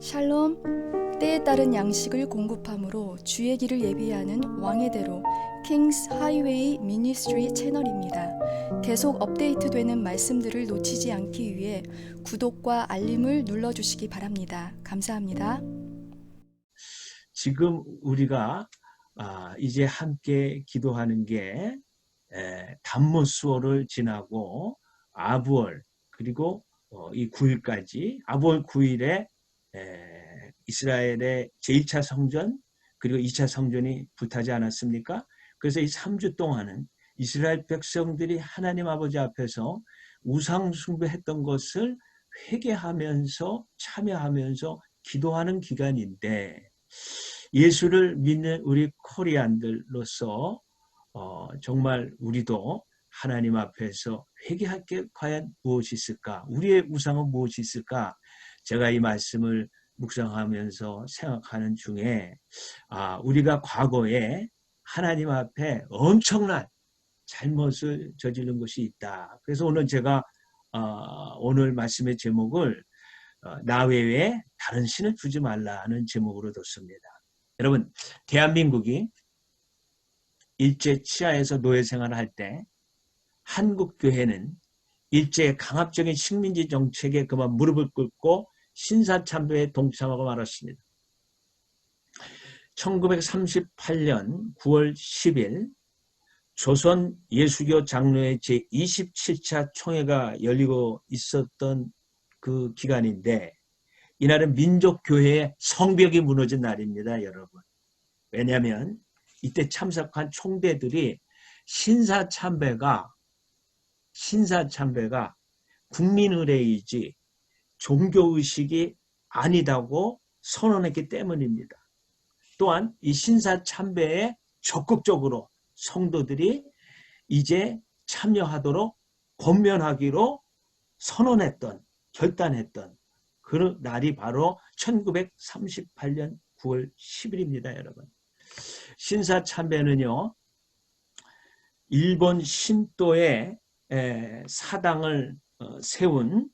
샬롬, 때에 따른 양식을 공급함으로 주의 길을 예비하는 왕의 대로 킹스 하이웨이 미니스트리 채널입니다. 계속 업데이트되는 말씀들을 놓치지 않기 위해 구독과 알림을 눌러주시기 바랍니다. 감사합니다. 지금 우리가 이제 함께 기도하는 게 단모수월을 지나고 아부월 그리고 이 9일까지 아부월 9일에 이스라엘의 제1차 성전 그리고 2차 성전이 불타지 않았습니까? 그래서 이 3주 동안은 이스라엘 백성들이 하나님 아버지 앞에서 우상 숭배했던 것을 회개하면서 참여하면서 기도하는 기간인데 예수를 믿는 우리 코리안들로서 정말 우리도 하나님 앞에서 회개할 게 과연 무엇이 있을까? 우리의 우상은 무엇이 있을까? 제가 이 말씀을 묵상하면서 생각하는 중에 우리가 과거에 하나님 앞에 엄청난 잘못을 저지른 것이 있다. 그래서 오늘 제가 오늘 말씀의 제목을 나 외에 다른 신을 두지 말라는 제목으로 뒀습니다. 여러분, 대한민국이 일제 치하에서 노예 생활을 할 때 한국 교회는 일제의 강압적인 식민지 정책에 그만 무릎을 꿇고 신사참배에 동참하고 말았습니다. 1938년 9월 10일 조선 예수교 장로회 제27차 총회가 열리고 있었던 그 기간인데 이날은 민족교회의 성벽이 무너진 날입니다, 여러분. 왜냐하면 이때 참석한 총대들이 신사참배가 국민의례이지 종교의식이 아니다고 선언했기 때문입니다. 또한 이 신사참배에 적극적으로 성도들이 이제 참여하도록 권면하기로 선언했던, 결단했던 그 날이 바로 1938년 9월 10일입니다, 여러분. 신사참배는요, 일본 신도의 사당을 세운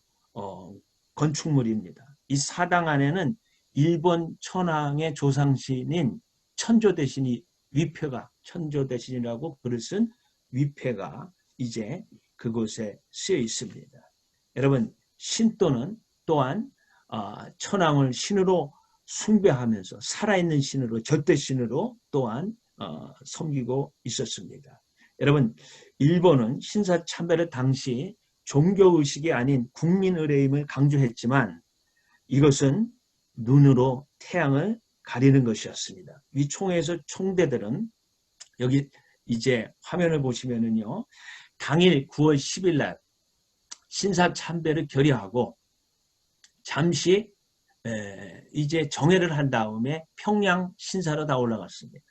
건축물입니다. 이 사당 안에는 일본 천황의 조상신인 천조대신이 위패가 천조대신이라고 글을 쓴 위패가 이제 그곳에 쓰여 있습니다. 여러분, 신도는 또한 천황을 신으로 숭배하면서 살아있는 신으로 절대신으로 또한 섬기고 있었습니다. 여러분, 일본은 신사참배를 당시 종교의식이 아닌 국민의례임을 강조했지만 이것은 눈으로 태양을 가리는 것이었습니다. 이 총회에서 총대들은 여기 이제 화면을 보시면은요, 당일 9월 10일 날 신사참배를 결의하고 잠시 이제 정회를 한 다음에 평양 신사로 다 올라갔습니다.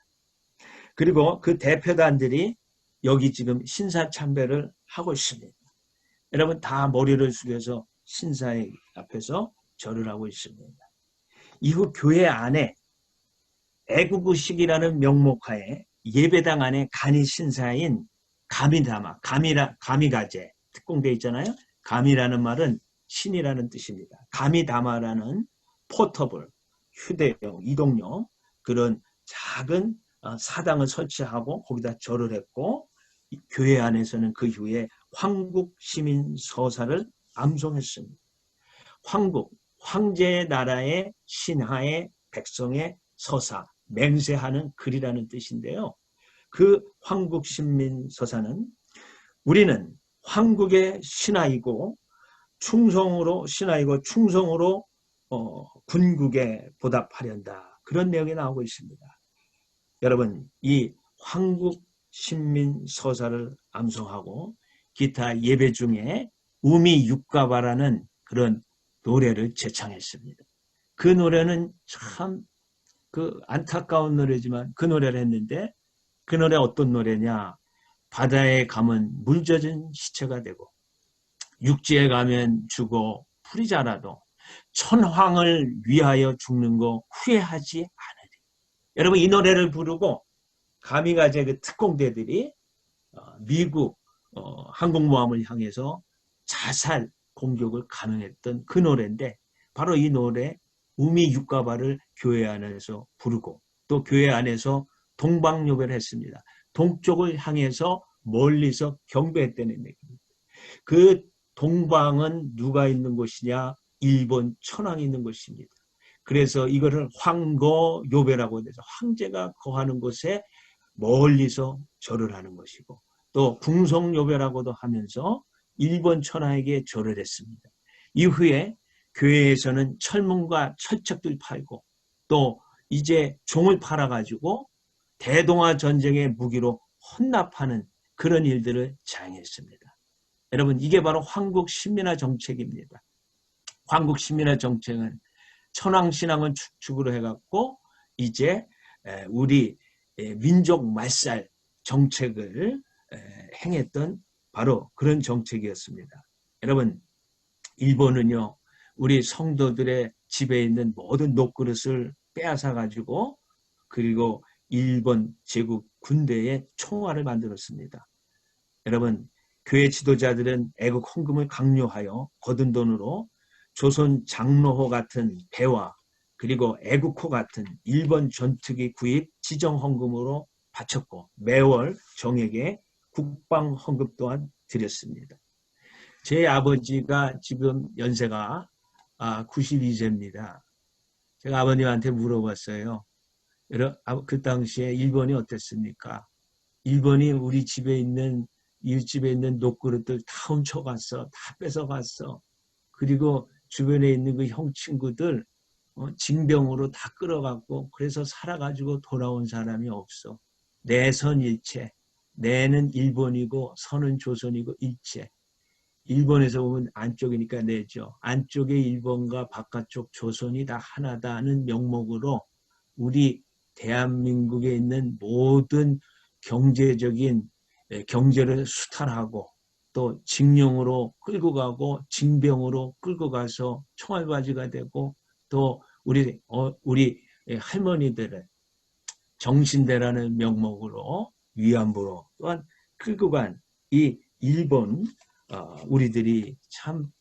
그리고 그 대표단들이 여기 지금 신사참배를 하고 있습니다. 여러분 다 머리를 숙여서 신사의 앞에서 절을 하고 있습니다. 이후 교회 안에 애국의식이라는 명목하에 예배당 안에 간이 신사인 가미다마, 가미가제 특공되어 있잖아요. 가미라는 말은 신이라는 뜻입니다. 가미다마라는 포터블, 휴대용, 이동용 그런 작은 사당을 설치하고 거기다 절을 했고 교회 안에서는 그 후에 황국시민서사를 암송했습니다. 황국, 황제의 나라의 신하의 백성의 서사, 맹세하는 글이라는 뜻인데요. 그 황국신민서사는 우리는 황국의 신하이고 충성으로 군국에 보답하련다. 그런 내용이 나오고 있습니다. 여러분, 이 황국신민서사를 암송하고 기타 예배 중에 우미육가바라는 그런 노래를 제창했습니다. 그 노래는 참 안타까운 노래지만 그 노래를 했는데 그 노래 어떤 노래냐? 바다에 가면 물 젖은 시체가 되고 육지에 가면 죽어 풀이 자라도 천황을 위하여 죽는 거 후회하지 않으리. 여러분 이 노래를 부르고 가미가제 그 특공대들이 미국 항공모함을 향해서 자살 공격을 감행했던 그 노래인데 바로 이 노래 우미 육가바를 교회 안에서 부르고 또 교회 안에서 동방요배를 했습니다. 동쪽을 향해서 멀리서 경배했다는 얘기입니다. 그 동방은 누가 있는 곳이냐? 일본 천황이 있는 곳입니다. 그래서 이거를 황거요배라고 해서 황제가 거하는 곳에 멀리서 절을 하는 것이고 또 궁성요배라고도 하면서 일본 천황에게 절을 했습니다. 이후에 교회에서는 철문과 철책들 팔고 또 이제 종을 팔아가지고 대동아 전쟁의 무기로 헌납하는 그런 일들을 자행했습니다. 여러분 이게 바로 황국 신민화 정책입니다. 황국 신민화 정책은 천황신앙을 축축으로 해갖고 이제 우리 민족 말살 정책을 행했던 바로 그런 정책이었습니다. 여러분 일본은요 우리 성도들의 집에 있는 모든 녹그릇을 빼앗아 가지고 그리고 일본 제국 군대의 총알을 만들었습니다. 여러분 교회 지도자들은 애국 헌금을 강요하여 거둔 돈으로 조선 장로호 같은 배와 그리고 애국호 같은 일본 전투기 구입 지정 헌금으로 바쳤고 매월 정액의 국방 헌금 또한 드렸습니다. 제 아버지가 지금 연세가 92세입니다. 제가 아버님한테 물어봤어요. 그 당시에 일본이 어땠습니까? 일본이 우리 집에 있는 이웃집에 있는 녹그릇들 다 훔쳐갔어. 다 뺏어갔어. 그리고 주변에 있는 그 형 친구들 징병으로 다 끌어갔고 그래서 살아가지고 돌아온 사람이 없어. 내선일체. 내는 일본이고 선은 조선이고 일체. 일본에서 보면 안쪽이니까 내죠. 안쪽에 일본과 바깥쪽 조선이 다 하나다는 명목으로 우리 대한민국에 있는 모든 경제적인 경제를 수탈하고 또 징용으로 끌고 가고 징병으로 끌고 가서 총알바지가 되고 또 우리 할머니들의 정신대라는 명목으로 위안부로 또한 끌고 간 이 일본 우리들이 참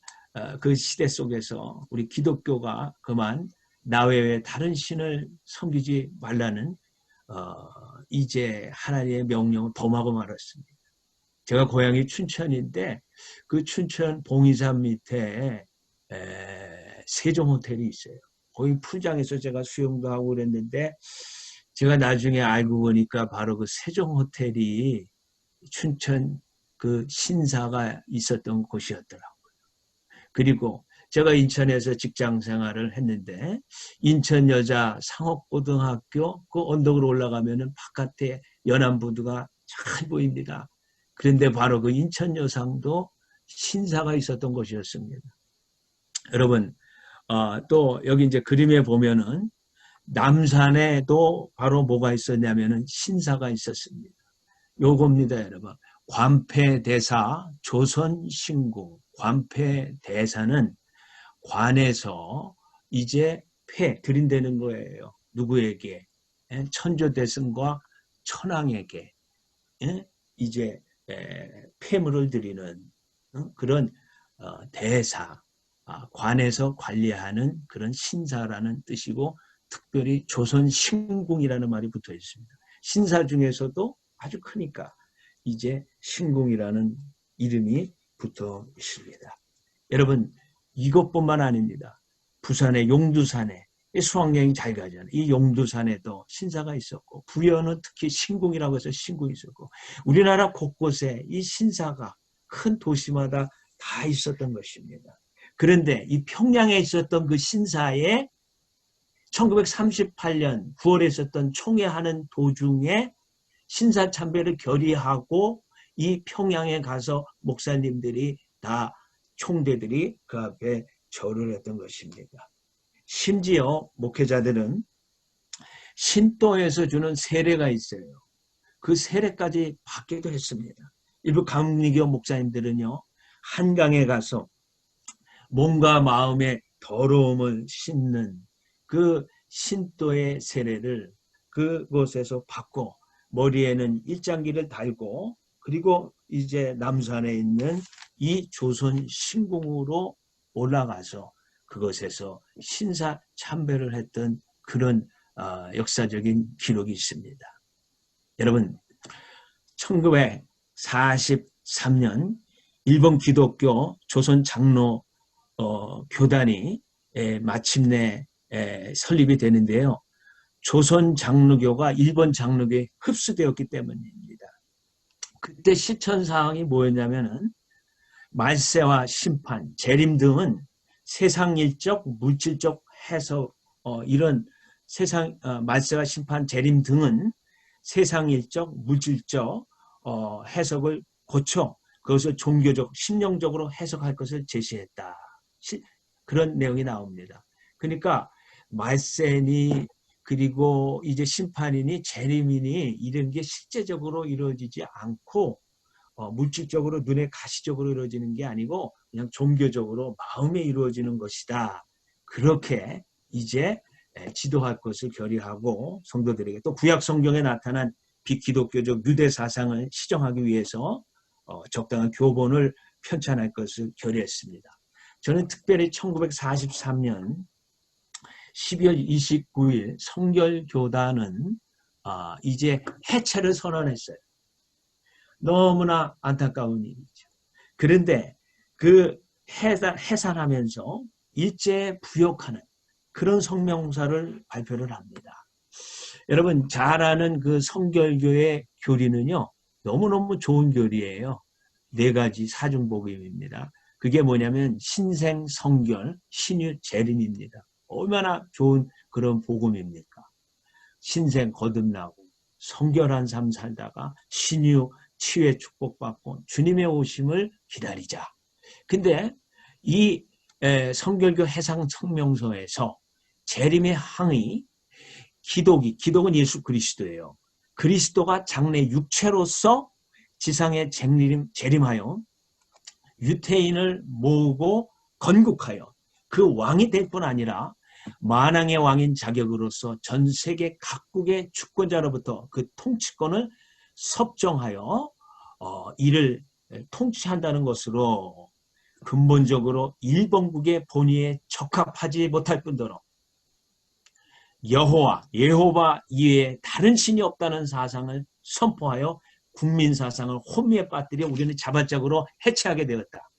그 시대 속에서 우리 기독교가 그만 나 외에 다른 신을 섬기지 말라는 이제 하나님의 명령을 범하고 말았습니다. 제가 고향이 춘천인데 그 춘천 봉이산 밑에 세종호텔이 있어요. 거기 풀장에서 제가 수영도 하고 그랬는데 제가 나중에 알고 보니까 바로 그 세종호텔이 춘천 그 신사가 있었던 곳이었더라고요. 그리고 제가 인천에서 직장 생활을 했는데 인천 여자 상업고등학교 그 언덕으로 올라가면은 바깥에 연안부두가 잘 보입니다. 그런데 바로 그 인천 여상도 신사가 있었던 곳이었습니다. 여러분 또 여기 이제 그림에 보면은 남산에도 바로 뭐가 있었냐면은 신사가 있었습니다. 요겁니다, 여러분. 관패대사 조선신궁. 관패대사는 관에서 이제 드린다는 거예요. 누구에게? 천조대승과 천황에게 이제 폐물을 드리는 그런 대사, 관에서 관리하는 그런 신사라는 뜻이고 특별히 조선신궁이라는 말이 붙어 있습니다. 신사 중에서도 아주 크니까 이제 신궁이라는 이름이 붙어 있습니다. 여러분 이것뿐만 아닙니다. 부산의 용두산에 수학여행 잘 가잖아요. 이 용두산에도 신사가 있었고 부여는 특히 신궁이라고 해서 신궁이 있었고 우리나라 곳곳에 이 신사가 큰 도시마다 다 있었던 것입니다. 그런데 이 평양에 있었던 그 신사에 1938년 9월에 있었던 총회하는 도중에 신사참배를 결의하고 이 평양에 가서 목사님들이 다 총대들이 그 앞에 절을 했던 것입니다. 심지어 목회자들은 신도에서 주는 세례가 있어요. 그 세례까지 받기도 했습니다. 일부 감리교 목사님들은요. 한강에 가서 몸과 마음의 더러움을 씻는 그 신도의 세례를 그곳에서 받고 머리에는 일장기를 달고 그리고 이제 남산에 있는 이 조선 신궁으로 올라가서 그것에서 신사 참배를 했던 그런 역사적인 기록이 있습니다. 여러분, 1943년 일본 기독교 조선 장로 교단이 마침내 설립이 되는데요. 조선 장로교가 일본 장로교에 흡수되었기 때문입니다. 그때 실천 사항이 뭐였냐면은 말세와 심판, 재림 등은 세상일적, 물질적 해석, 이런 말세와 심판, 재림 등은 세상일적, 물질적 해석을 고쳐 그것을 종교적, 심령적으로 해석할 것을 제시했다. 그런 내용이 나옵니다. 그러니까 말세니 그리고 이제 심판이니 재림이니 이런 게 실제적으로 이루어지지 않고 물질적으로 눈에 가시적으로 이루어지는 게 아니고 그냥 종교적으로 마음에 이루어지는 것이다. 그렇게 이제 지도할 것을 결의하고 성도들에게 또 구약 성경에 나타난 비기독교적 유대 사상을 시정하기 위해서 적당한 교본을 편찬할 것을 결의했습니다. 저는 특별히 1943년 12월 29일 성결교단은 이제 해체를 선언했어요. 너무나 안타까운 일이죠. 그런데 그 해산하면서 일제에 부역하는 그런 성명서를 발표를 합니다. 여러분 잘 아는 그 성결교의 교리는요. 너무너무 좋은 교리예요. 4가지 사중복음입니다. 그게 뭐냐면 신생, 성결, 신유, 재림입니다. 얼마나 좋은 그런 복음입니까? 신생 거듭나고 성결한 삶 살다가 신유, 치유의 축복받고 주님의 오심을 기다리자. 근데 이 성결교 해상 성명서에서 재림의 항의 기독은 예수 그리스도예요. 그리스도가 장래 육체로서 지상에 재림하여 유태인을 모으고 건국하여 그 왕이 될 뿐 아니라 만왕의 왕인 자격으로서 전 세계 각국의 주권자로부터 그 통치권을 섭정하여 이를 통치한다는 것으로 근본적으로 일본국의 본의에 적합하지 못할 뿐더러 예호바 이외에 다른 신이 없다는 사상을 선포하여 국민 사상을 혼미에 빠뜨려 우리는 자발적으로 해체하게 되었다.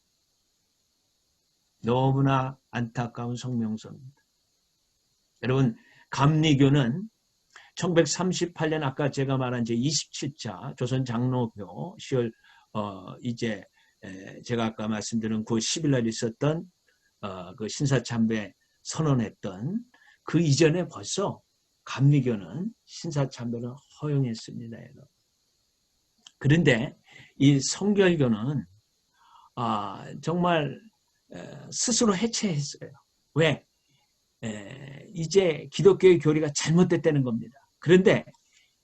너무나 안타까운 성명서입니다. 여러분 감리교는 1938년 아까 제가 말한 제27차 조선 장로교 10월 이제 제가 아까 말씀드린 그 10일 날 있었던 그 신사참배 선언했던 그 이전에 벌써 감리교는 신사참배를 허용했습니다. 그런데 이 성결교는 정말 스스로 해체했어요. 왜? 이제 기독교의 교리가 잘못됐다는 겁니다. 그런데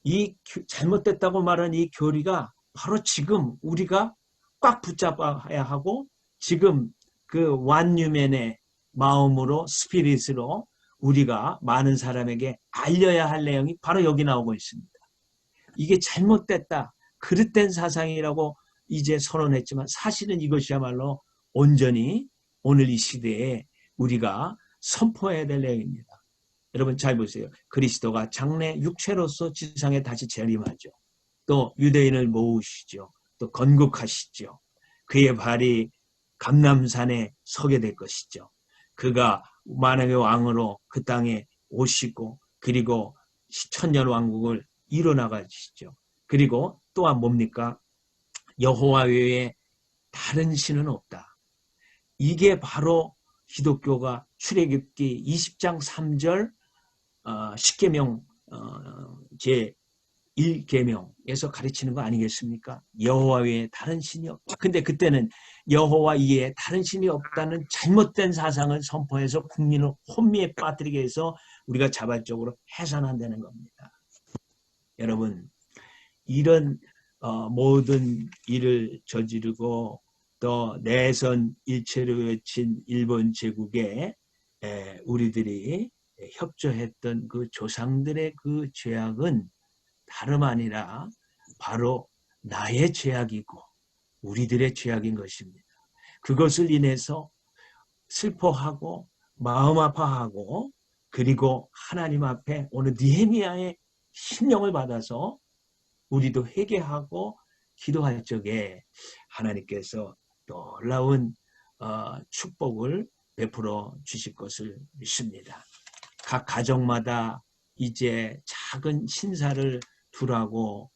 이 잘못됐다고 말하는 이 교리가 바로 지금 우리가 꽉 붙잡아야 하고 지금 그 완유맨의 마음으로 스피릿으로 우리가 많은 사람에게 알려야 할 내용이 바로 여기 나오고 있습니다. 이게 잘못됐다. 그릇된 사상이라고 이제 선언했지만 사실은 이것이야말로 온전히 오늘 이 시대에 우리가 선포해야 될 내용입니다. 여러분 잘 보세요. 그리스도가 장래 육체로서 지상에 다시 재림하죠. 또 유대인을 모으시죠. 또 건국하시죠. 그의 발이 감람산에 서게 될 것이죠. 그가 만왕의 왕으로 그 땅에 오시고 그리고 천년왕국을 이뤄나가시죠. 그리고 또한 뭡니까? 여호와 외에 다른 신은 없다. 이게 바로 기독교가 출애굽기 20장 3절 10계명 제1계명에서 가르치는 거 아니겠습니까? 여호와 외에 다른 신이 없다. 근데 그때는 여호와 이외에 다른 신이 없다는 잘못된 사상을 선포해서 국민을 혼미에 빠뜨리게 해서 우리가 자발적으로 해산한다는 겁니다. 여러분 이런 모든 일을 저지르고 또 내선 일체를 외친 일본 제국에 우리들이 협조했던 그 조상들의 그 죄악은 다름 아니라 바로 나의 죄악이고 우리들의 죄악인 것입니다. 그것을 인해서 슬퍼하고 마음 아파하고 그리고 하나님 앞에 오늘 느헤미야의 심령을 받아서 우리도 회개하고 기도할 적에 하나님께서 놀라운 축복을 베풀어 주실 것을 믿습니다. 각 가정마다 이제 작은 신사를 두라고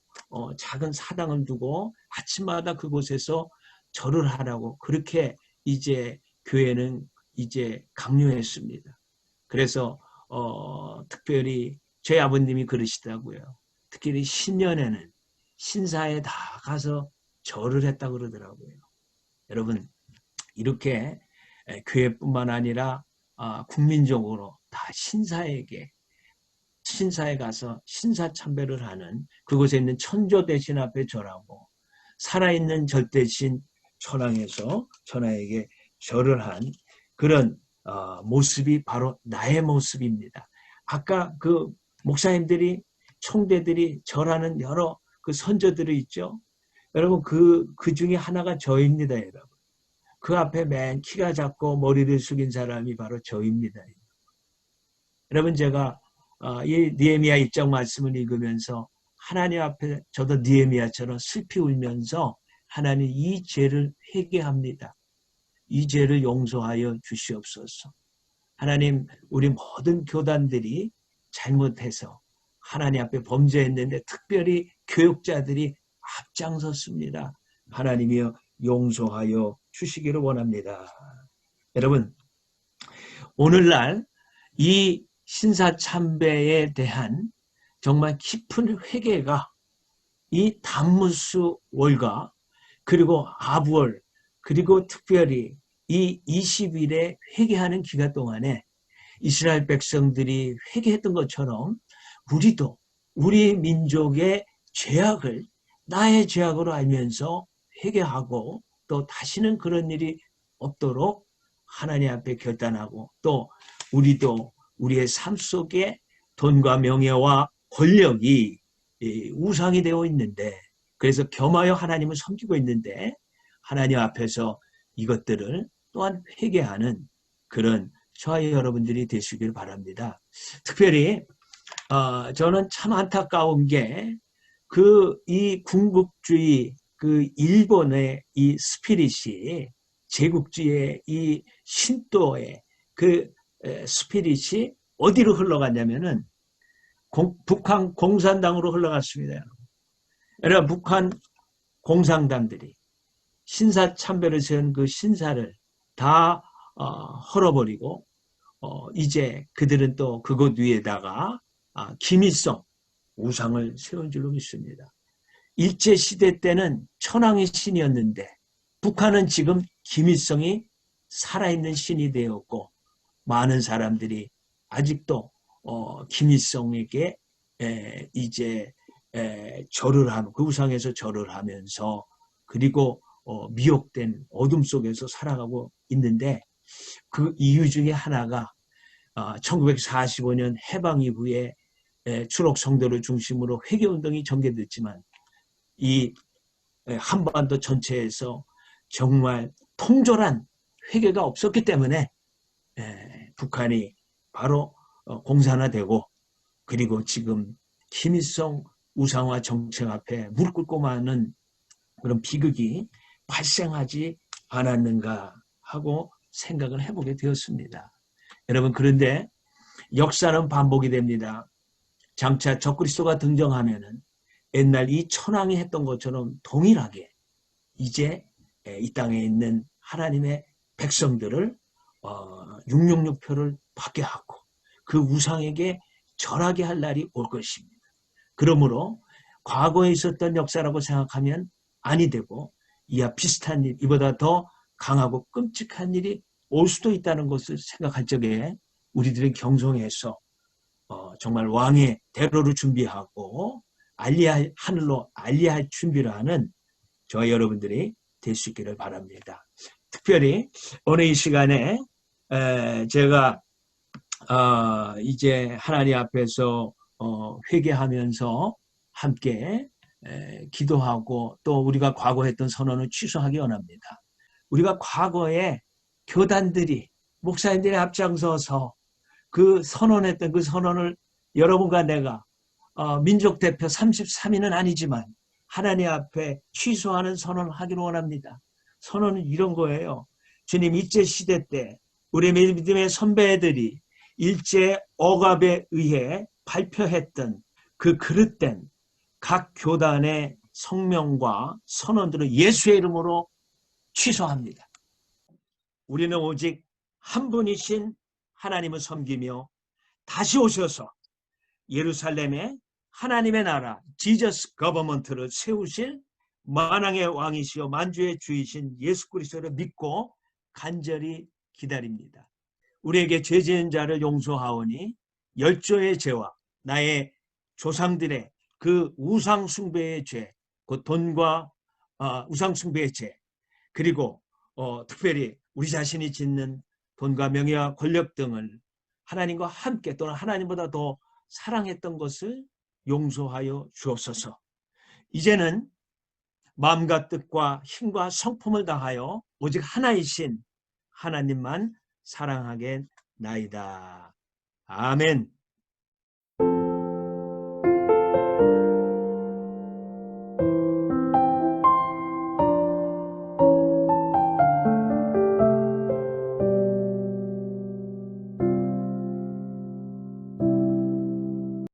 작은 사당을 두고 아침마다 그곳에서 절을 하라고 그렇게 이제 교회는 이제 강요했습니다. 그래서 특별히 저희 아버님이 그러시더라고요. 특히 신년에는 신사에 다 가서 절을 했다 그러더라고요. 여러분 이렇게 교회뿐만 아니라 국민적으로 다 신사에 가서 신사참배를 하는 그곳에 있는 천조 대신 앞에 절하고 살아있는 절대신 천황에게 절을 한 그런 모습이 바로 나의 모습입니다. 아까 그 목사님들이 총대들이 절하는 여러 그 선조들이 있죠. 여러분 그 중에 하나가 저입니다. 여러분. 그 앞에 맨 키가 작고 머리를 숙인 사람이 바로 저입니다. 여러분 제가 이 느헤미야 1장 말씀을 읽으면서 하나님 앞에 저도 느헤미야처럼 슬피 울면서 하나님 이 죄를 회개합니다. 이 죄를 용서하여 주시옵소서. 하나님 우리 모든 교단들이 잘못해서 하나님 앞에 범죄했는데 특별히 교육자들이 앞장섰습니다. 하나님이여 용서하여 주시기를 원합니다. 여러분 오늘날 이 신사참배에 대한 정말 깊은 회개가 이 단무스 월과 그리고 아부월 그리고 특별히 이 20일에 회개하는 기간 동안에 이스라엘 백성들이 회개했던 것처럼 우리도 우리 민족의 죄악을 나의 죄악으로 알면서 회개하고 또 다시는 그런 일이 없도록 하나님 앞에 결단하고 또 우리도 우리의 삶 속에 돈과 명예와 권력이 우상이 되어 있는데 그래서 겸하여 하나님을 섬기고 있는데 하나님 앞에서 이것들을 또한 회개하는 그런 저와 여러분들이 되시길 바랍니다. 특별히 저는 참 안타까운 게 이 군국주의 그 일본의 이 스피릿이 제국주의의 이 신도의 그 스피릿이 어디로 흘러갔냐면은 북한 공산당으로 흘러갔습니다. 여러분 북한 공산당들이 신사참배를 세운 그 신사를 다 헐어버리고 이제 그들은 또 그것 위에다가 김일성 우상을 세운 줄로 믿습니다. 일제시대 때는 천황의 신이었는데 북한은 지금 김일성이 살아있는 신이 되었고 많은 사람들이 아직도 김일성에게 이제 절을 하고 그 우상에서 절을 하면서 그리고 미혹된 어둠 속에서 살아가고 있는데 그 이유 중에 하나가 1945년 해방 이후에 추록 성도를 중심으로 회개운동이 전개됐지만 이 한반도 전체에서 정말 통절한 회개가 없었기 때문에 북한이 바로 공산화되고 그리고 지금 김일성 우상화 정책 앞에 무릎 꿇고 마는 그런 비극이 발생하지 않았는가 하고 생각을 해보게 되었습니다. 여러분 그런데 역사는 반복이 됩니다. 장차 적그리스도가 등장하면은 옛날 이 천황이 했던 것처럼 동일하게 이제 이 땅에 있는 하나님의 백성들을 666표를 받게 하고 그 우상에게 절하게 할 날이 올 것입니다. 그러므로 과거에 있었던 역사라고 생각하면 아니 되고 이와 비슷한 일, 이보다 더 강하고 끔찍한 일이 올 수도 있다는 것을 생각할 적에 우리들은 경성해서 정말 왕의 대로를 준비하고 하늘로 알리할 준비를 하는 저와 여러분들이 될 수 있기를 바랍니다. 특별히 오늘 이 시간에 제가 이제 하나님 앞에서 회개하면서 함께 기도하고 또 우리가 과거 했던 선언을 취소하기 원합니다. 우리가 과거에 교단들이 목사님들이 앞장서서 그 선언했던 그 선언을 여러분과 내가 민족 대표 33인은 아니지만 하나님 앞에 취소하는 선언을 하기를 원합니다. 선언은 이런 거예요. 주님 일제 시대 때 우리 믿음의 선배들이 일제 억압에 의해 발표했던 그 그릇된 각 교단의 성명과 선언들을 예수의 이름으로 취소합니다. 우리는 오직 한 분이신 하나님을 섬기며 다시 오셔서 예루살렘에 하나님의 나라 지저스 거버먼트를 세우실 만왕의 왕이시여 만주의 주이신 예수 그리스도를 믿고 간절히 기다립니다. 우리에게 죄 지은 자를 용서하오니 열조의 죄와 나의 조상들의 그 우상 숭배의 죄, 그 돈과 우상 숭배의 죄, 그리고 특별히 우리 자신이 짓는 돈과 명예와 권력 등을 하나님과 함께 또는 하나님보다 더 사랑했던 것을 용서하여 주옵소서. 이제는 마음과 뜻과 힘과 성품을 다하여 오직 하나이신 하나님만 사랑하겠나이다. 아멘.